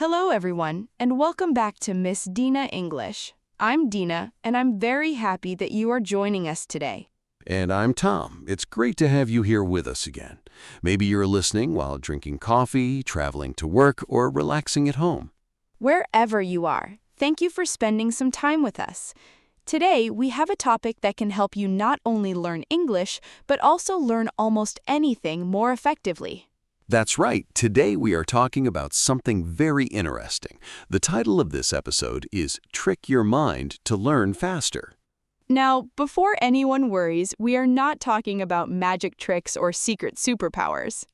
Hello, everyone, and welcome back to Miss Dina English. I'm Dina, and I'm very happy that you are joining us today. And I'm Tom. It's great to have you here with us again. Maybe you're listening while drinking coffee, traveling to work, or relaxing at home. Wherever you are, thank you for spending some time with us. Today, we have a topic that can help you not only learn English, but also learn almost anything more effectively. That's right. Today we are talking about something very interesting. The title of this episode is Trick Your Mind to Learn Faster. Now, before anyone worries, we are not talking about magic tricks or secret superpowers.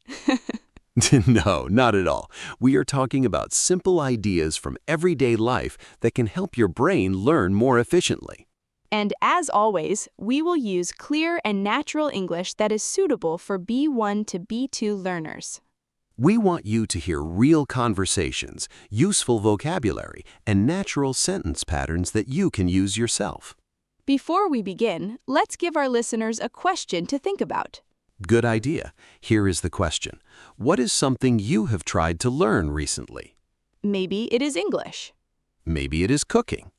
No, not at all. We are talking about simple ideas from everyday life that can help your brain learn more efficiently. And as always, we will use clear and natural English that is suitable for B1 to B2 learners. We want you to hear real conversations, useful vocabulary, and natural sentence patterns that you can use yourself. Before we begin, let's give our listeners a question to think about. Good idea. Here is the question. What is something you have tried to learn recently? Maybe it is English. Maybe it is cooking.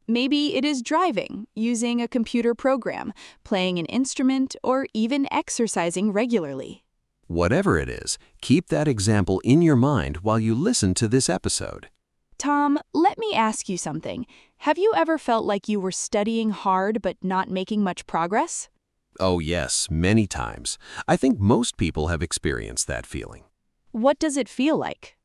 Maybe it is driving, using a computer program, playing an instrument, or even exercising regularly. Whatever it is, keep that example in your mind while you listen to this episode. Tom, let me ask you something. Have you ever felt like you were studying hard but not making much progress? Oh yes, many times. I think most people have experienced that feeling. What does it feel like?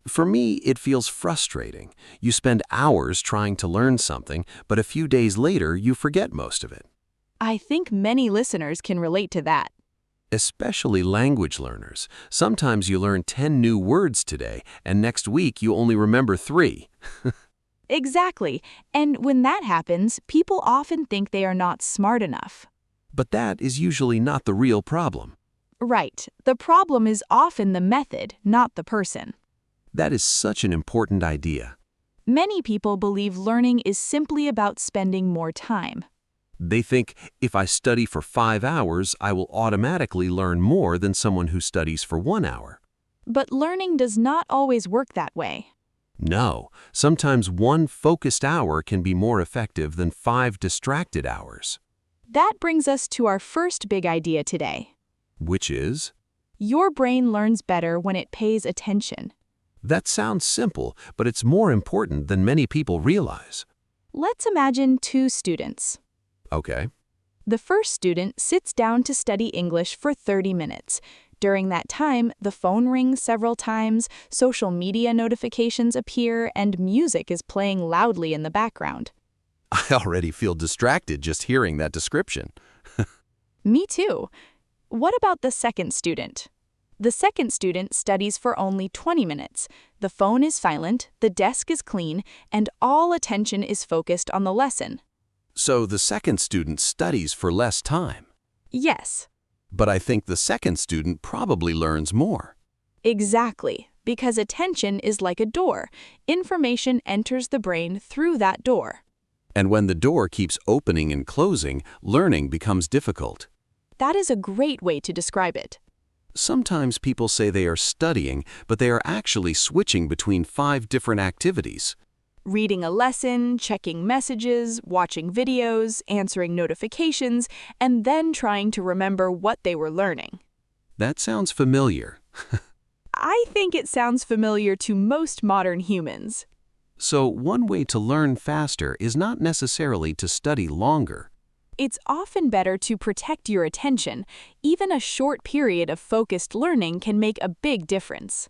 For me, it feels frustrating. You spend hours trying to learn something, but a few days later you forget most of it. I think many listeners can relate to that. Especially language learners. Sometimes you learn 10 new words today, and next week you only remember 3. Exactly. And when that happens, people often think they are not smart enough. But that is usually not the real problem. Right. The problem is often the method, not the person. That is such an important idea. Many people believe learning is simply about spending more time. They think, if I study for 5 hours, I will automatically learn more than someone who studies for 1 hour. But learning does not always work that way. No, sometimes 1 focused hour can be more effective than 5 distracted hours. That brings us to our first big idea today. Which is? Your brain learns better when it pays attention. That sounds simple, but it's more important than many people realize. Let's imagine 2 students. Okay. The first student sits down to study English for 30 minutes. During that time, the phone rings several times, social media notifications appear, and music is playing loudly in the background. I already feel distracted just hearing that description. Me too. What about the second student? The second student studies for only 20 minutes. The phone is silent, the desk is clean, and all attention is focused on the lesson. So the second student studies for less time. Yes. But I think the second student probably learns more. Exactly, because attention is like a door. Information enters the brain through that door. And when the door keeps opening and closing, learning becomes difficult. That is a great way to describe it. Sometimes people say they are studying, but they are actually switching between 5 different activities. Reading a lesson, checking messages, watching videos, answering notifications, and then trying to remember what they were learning. That sounds familiar. I think it sounds familiar to most modern humans. So one way to learn faster is not necessarily to study longer. It's often better to protect your attention. Even a short period of focused learning can make a big difference.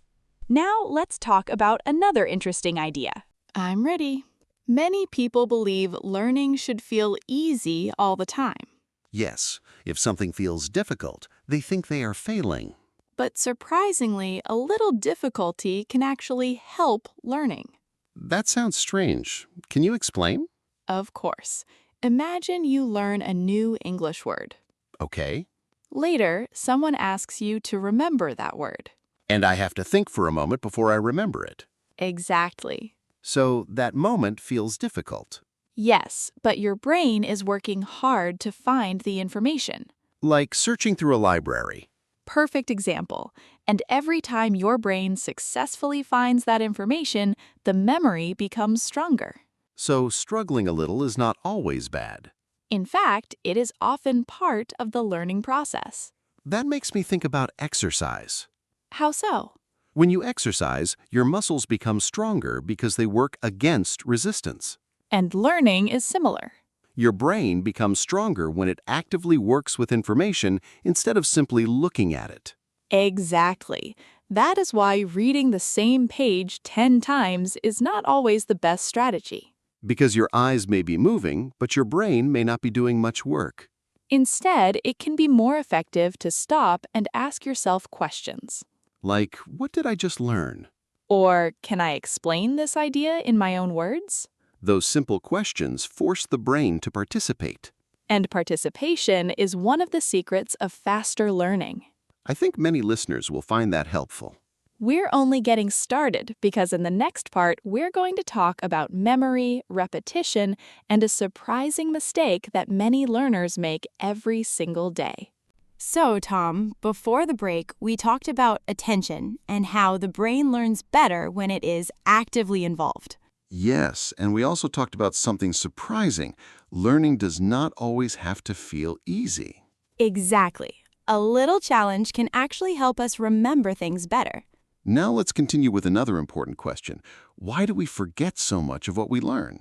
Now let's talk about another interesting idea. I'm ready. Many people believe learning should feel easy all the time. Yes, if something feels difficult, they think they are failing. But surprisingly, a little difficulty can actually help learning. That sounds strange. Can you explain? Of course. Imagine you learn a new English word. Okay. Later, someone asks you to remember that word. And I have to think for a moment before I remember it. Exactly. So that moment feels difficult. Yes, but your brain is working hard to find the information. Like searching through a library. Perfect example. And every time your brain successfully finds that information, the memory becomes stronger. So struggling a little is not always bad. In fact, it is often part of the learning process. That makes me think about exercise. How so? When you exercise, your muscles become stronger because they work against resistance. And learning is similar. Your brain becomes stronger when it actively works with information instead of simply looking at it. Exactly. That is why reading the same page 10 times is not always the best strategy. Because your eyes may be moving, but your brain may not be doing much work. Instead, it can be more effective to stop and ask yourself questions. Like, what did I just learn? Or, can I explain this idea in my own words? Those simple questions force the brain to participate. And participation is one of the secrets of faster learning. I think many listeners will find that helpful. We're only getting started because in the next part, we're going to talk about memory, repetition, and a surprising mistake that many learners make every single day. So, Tom, before the break, we talked about attention and how the brain learns better when it is actively involved. Yes, and we also talked about something surprising. Learning does not always have to feel easy. Exactly. A little challenge can actually help us remember things better. Now let's continue with another important question. Why do we forget so much of what we learn?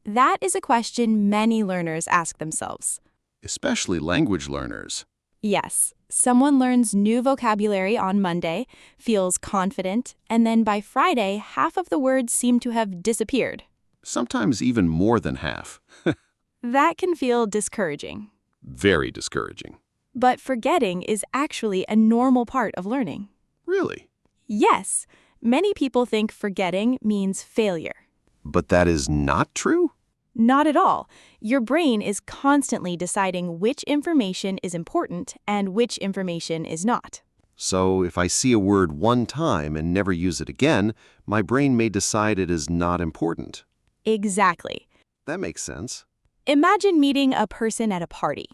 That is a question many learners ask themselves. Especially language learners. Yes, someone learns new vocabulary on Monday, feels confident, and then by Friday, half of the words seem to have disappeared. Sometimes even more than half. That can feel discouraging. Very discouraging. But forgetting is actually a normal part of learning. Really? Yes, many people think forgetting means failure. But that is not true? Not at all. Your brain is constantly deciding which information is important and which information is not. So if I see a word one time and never use it again, my brain may decide it is not important. Exactly. That makes sense. Imagine meeting a person at a party.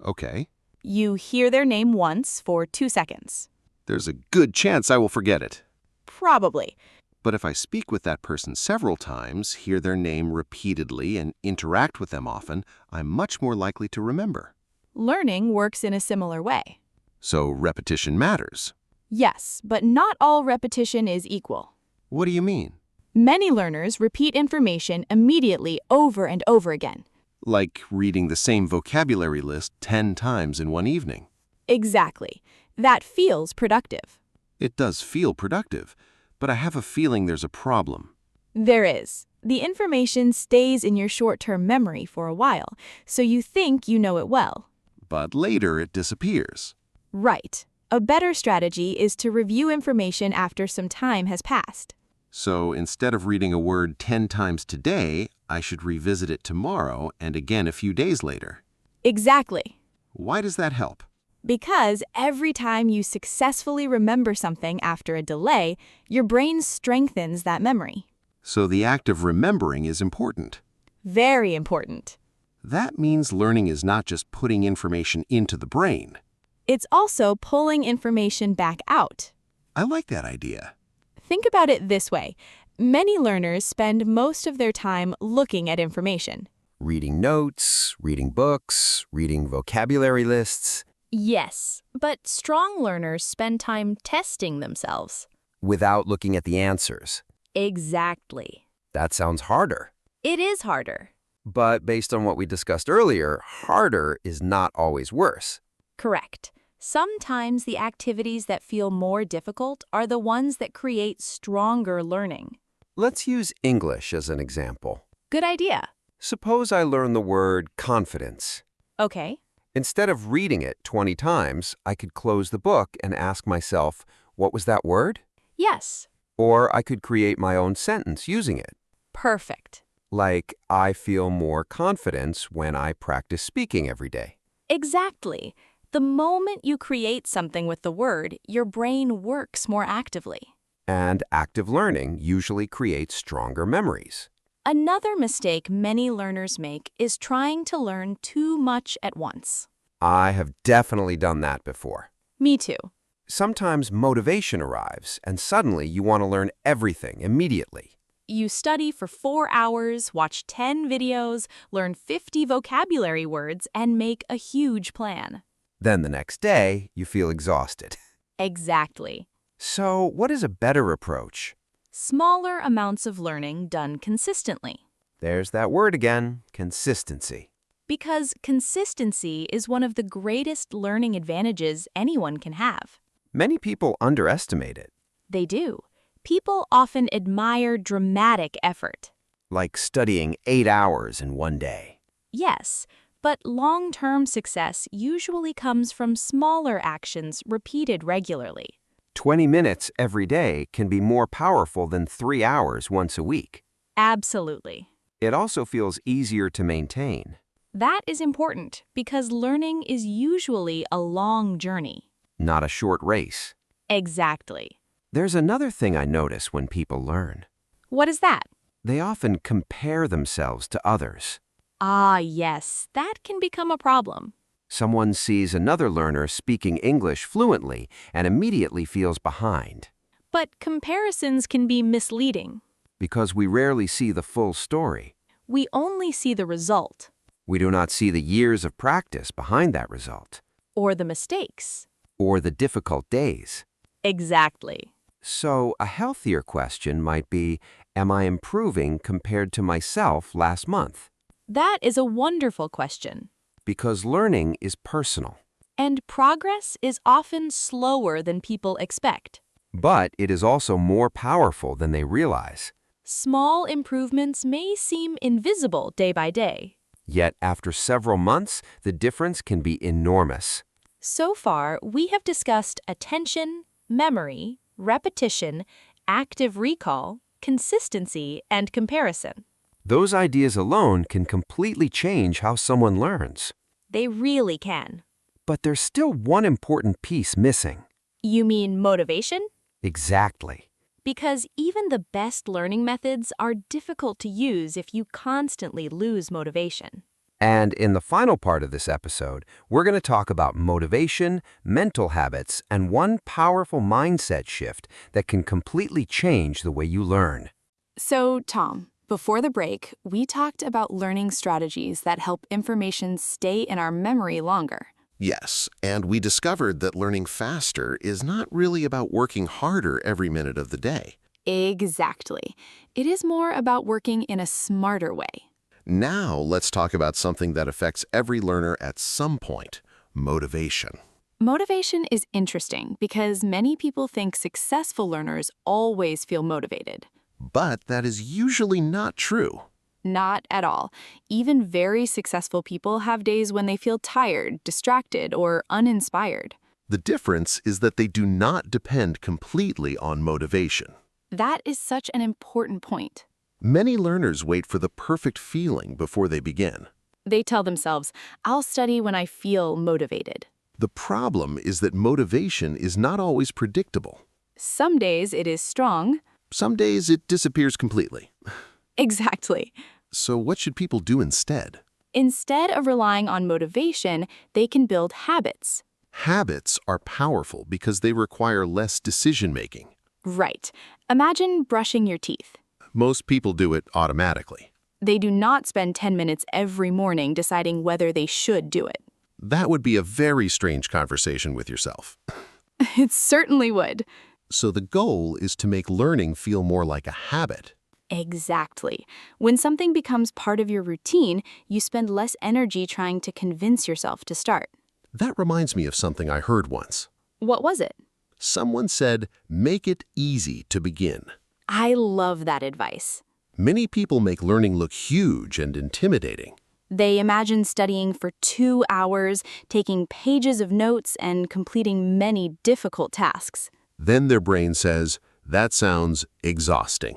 Okay. You hear their name once for 2 seconds. There's a good chance I will forget it. Probably. But if I speak with that person several times, hear their name repeatedly, and interact with them often, I'm much more likely to remember. Learning works in a similar way. So repetition matters. Yes, but not all repetition is equal. What do you mean? Many learners repeat information immediately over and over again. Like reading the same vocabulary list 10 times in one evening. Exactly. That feels productive. It does feel productive, but I have a feeling there's a problem. There is. The information stays in your short-term memory for a while, so you think you know it well. But later it disappears. Right. A better strategy is to review information after some time has passed. So instead of reading a word 10 times today, I should revisit it tomorrow and again a few days later. Exactly. Why does that help? Because every time you successfully remember something after a delay, your brain strengthens that memory. So the act of remembering is important. Very important. That means learning is not just putting information into the brain. It's also pulling information back out. I like that idea. Think about it this way. Many learners spend most of their time looking at information. Reading notes, reading books, reading vocabulary lists. Yes, but strong learners spend time testing themselves. Without looking at the answers. Exactly. That sounds harder. It is harder. But based on what we discussed earlier, harder is not always worse. Correct. Sometimes the activities that feel more difficult are the ones that create stronger learning. Let's use English as an example. Good idea. Suppose I learn the word confidence. Okay. Instead of reading it 20 times, I could close the book and ask myself, what was that word? Yes. Or I could create my own sentence using it. Perfect. Like, I feel more confidence when I practice speaking every day. Exactly. The moment you create something with the word, your brain works more actively. And active learning usually creates stronger memories. Another mistake many learners make is trying to learn too much at once. I have definitely done that before. Me too. Sometimes motivation arrives, and suddenly you want to learn everything immediately. You study for 4 hours, watch 10 videos, learn 50 vocabulary words, and make a huge plan. Then the next day, you feel exhausted. Exactly. So, what is a better approach? Smaller amounts of learning done consistently. There's that word again, consistency. Because consistency is one of the greatest learning advantages anyone can have. Many people underestimate it, They do. People often admire dramatic effort. like studying 8 hours in one day. Yes, but long-term success usually comes from smaller actions repeated regularly. 20 minutes every day can be more powerful than 3 hours once a week. Absolutely. It also feels easier to maintain. That is important because learning is usually a long journey. Not a short race. Exactly. There's another thing I notice when people learn. What is that? They often compare themselves to others. Ah, yes, that can become a problem. Someone sees another learner speaking English fluently and immediately feels behind. But comparisons can be misleading. Because we rarely see the full story. We only see the result, We do not see the years of practice behind that result, or the mistakes. or the difficult days. Exactly. So, a healthier question might be, am I improving compared to myself last month? That is a wonderful question. Because learning is personal. And progress is often slower than people expect. But it is also more powerful than they realize. Small improvements may seem invisible day by day. Yet, after several months, the difference can be enormous. So far, we have discussed attention, memory, repetition, active recall, consistency, and comparison. Those ideas alone can completely change how someone learns. They really can. But there's still one important piece missing. You mean motivation? Exactly. Because even the best learning methods are difficult to use if you constantly lose motivation. And in the final part of this episode, we're going to talk about motivation, mental habits, and one powerful mindset shift that can completely change the way you learn. So, Tom, before the break, we talked about learning strategies that help information stay in our memory longer. Yes, and we discovered that learning faster is not really about working harder every minute of the day. Exactly. It is more about working in a smarter way. Now let's talk about something that affects every learner at some point, motivation. Motivation is interesting because many people think successful learners always feel motivated. But that is usually not true. Not at all. Even very successful people have days when they feel tired, distracted, or uninspired. The difference is that they do not depend completely on motivation. That is such an important point. Many learners wait for the perfect feeling before they begin. They tell themselves, I'll study when I feel motivated. The problem is that motivation is not always predictable. Some days it is strong. Some days it disappears completely. Exactly. So what should people do instead? Instead of relying on motivation, they can build habits. Habits are powerful because they require less decision-making. Right. Imagine brushing your teeth. Most people do it automatically. They do not spend 10 minutes every morning deciding whether they should do it. That would be a very strange conversation with yourself. It certainly would. So the goal is to make learning feel more like a habit. Exactly. When something becomes part of your routine, you spend less energy trying to convince yourself to start. That reminds me of something I heard once. What was it? Someone said, make it easy to begin. I love that advice. Many people make learning look huge and intimidating. They imagine studying for 2 hours, taking pages of notes, and completing many difficult tasks. Then their brain says, that sounds exhausting.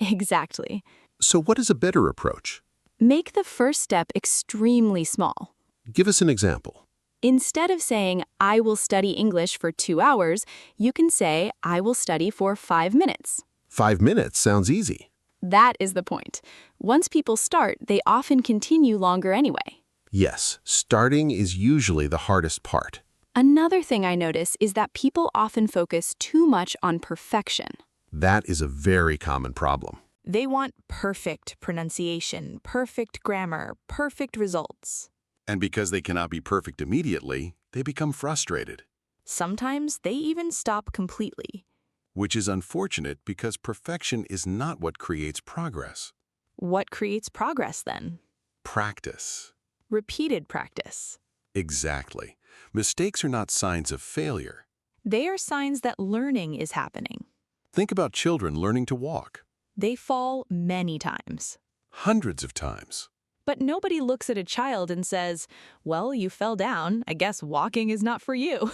Exactly. So what is a better approach? Make the first step extremely small. Give us an example. Instead of saying, I will study English for 2 hours, you can say, I will study for 5 minutes. 5 minutes sounds easy. That is the point. Once people start, they often continue longer anyway. Yes, starting is usually the hardest part. Another thing I notice is that people often focus too much on perfection. That is a very common problem. They want perfect pronunciation, perfect grammar, perfect results. And because they cannot be perfect immediately, they become frustrated. Sometimes they even stop completely. Which is unfortunate because perfection is not what creates progress. What creates progress then? Practice. Repeated practice. Exactly. Mistakes are not signs of failure. They are signs that learning is happening. Think about children learning to walk. They fall many times. Hundreds of times. But nobody looks at a child and says, well, you fell down. I guess walking is not for you.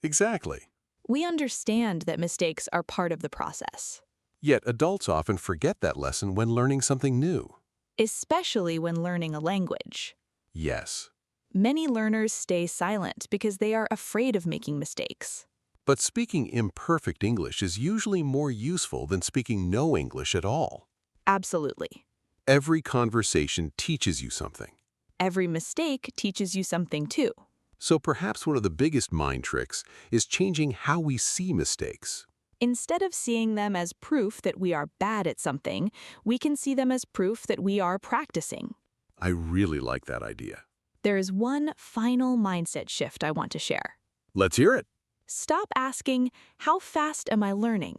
Exactly. We understand that mistakes are part of the process, Yet adults often forget that lesson when learning something new. especially when learning a language. Yes. Many learners stay silent because they are afraid of making mistakes. But speaking imperfect English is usually more useful than speaking no English at all. Absolutely. Every conversation teaches you something. Every mistake teaches you something too. So perhaps one of the biggest mind tricks is changing how we see mistakes. Instead of seeing them as proof that we are bad at something, we can see them as proof that we are practicing. I really like that idea. There is one final mindset shift I want to share. Let's hear it. Stop asking, how fast am I learning?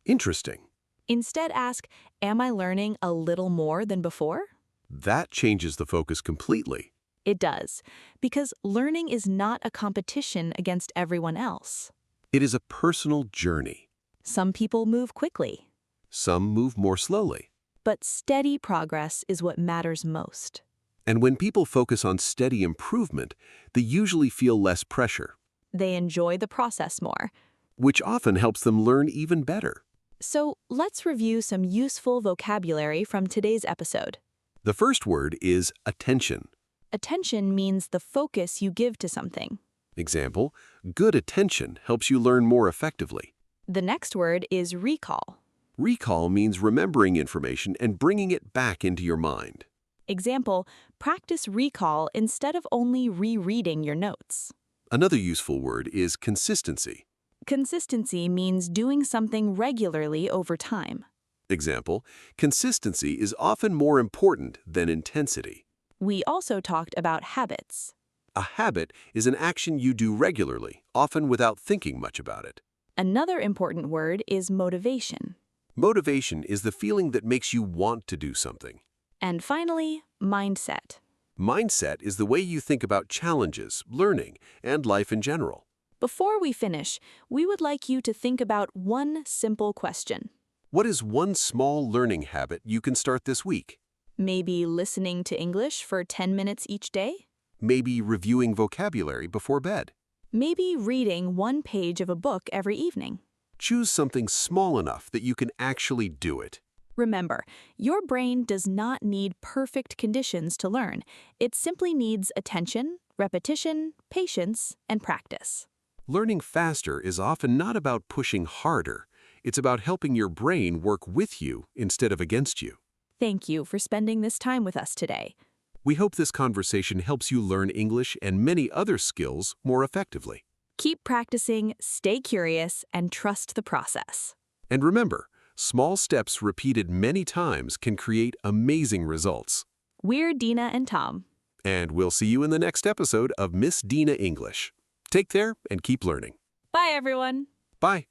Interesting. Instead ask, am I learning a little more than before? That changes the focus completely. It does, because learning is not a competition against everyone else. It is a personal journey. Some people move quickly, Some move more slowly. but steady progress is what matters most. And when people focus on steady improvement, they usually feel less pressure, They enjoy the process more. which often helps them learn even better. So let's review some useful vocabulary from today's episode. The first word is attention. Attention means the focus you give to something. Example, good attention helps you learn more effectively. The next word is recall. Recall means remembering information and bringing it back into your mind. Example, practice recall instead of only rereading your notes. Another useful word is consistency. Consistency means doing something regularly over time. Example, consistency is often more important than intensity. We also talked about habits. A habit is an action you do regularly, often without thinking much about it. Another important word is motivation. Motivation is the feeling that makes you want to do something. And finally, mindset. Mindset is the way you think about challenges, learning, and life in general. Before we finish, we would like you to think about one simple question. What is one small learning habit you can start this week? Maybe listening to English for 10 minutes each day? Maybe reviewing vocabulary before bed. Maybe reading one page of a book every evening. Choose something small enough that you can actually do it. Remember, your brain does not need perfect conditions to learn. It simply needs attention, repetition, patience, and practice. Learning faster is often not about pushing harder. It's about helping your brain work with you instead of against you. Thank you for spending this time with us today. We hope this conversation helps you learn English and many other skills more effectively. Keep practicing, stay curious, and trust the process. And remember, small steps repeated many times can create amazing results. We're Dina and Tom. And we'll see you in the next episode of Miss Dina English. Take care and keep learning. Bye, everyone. Bye.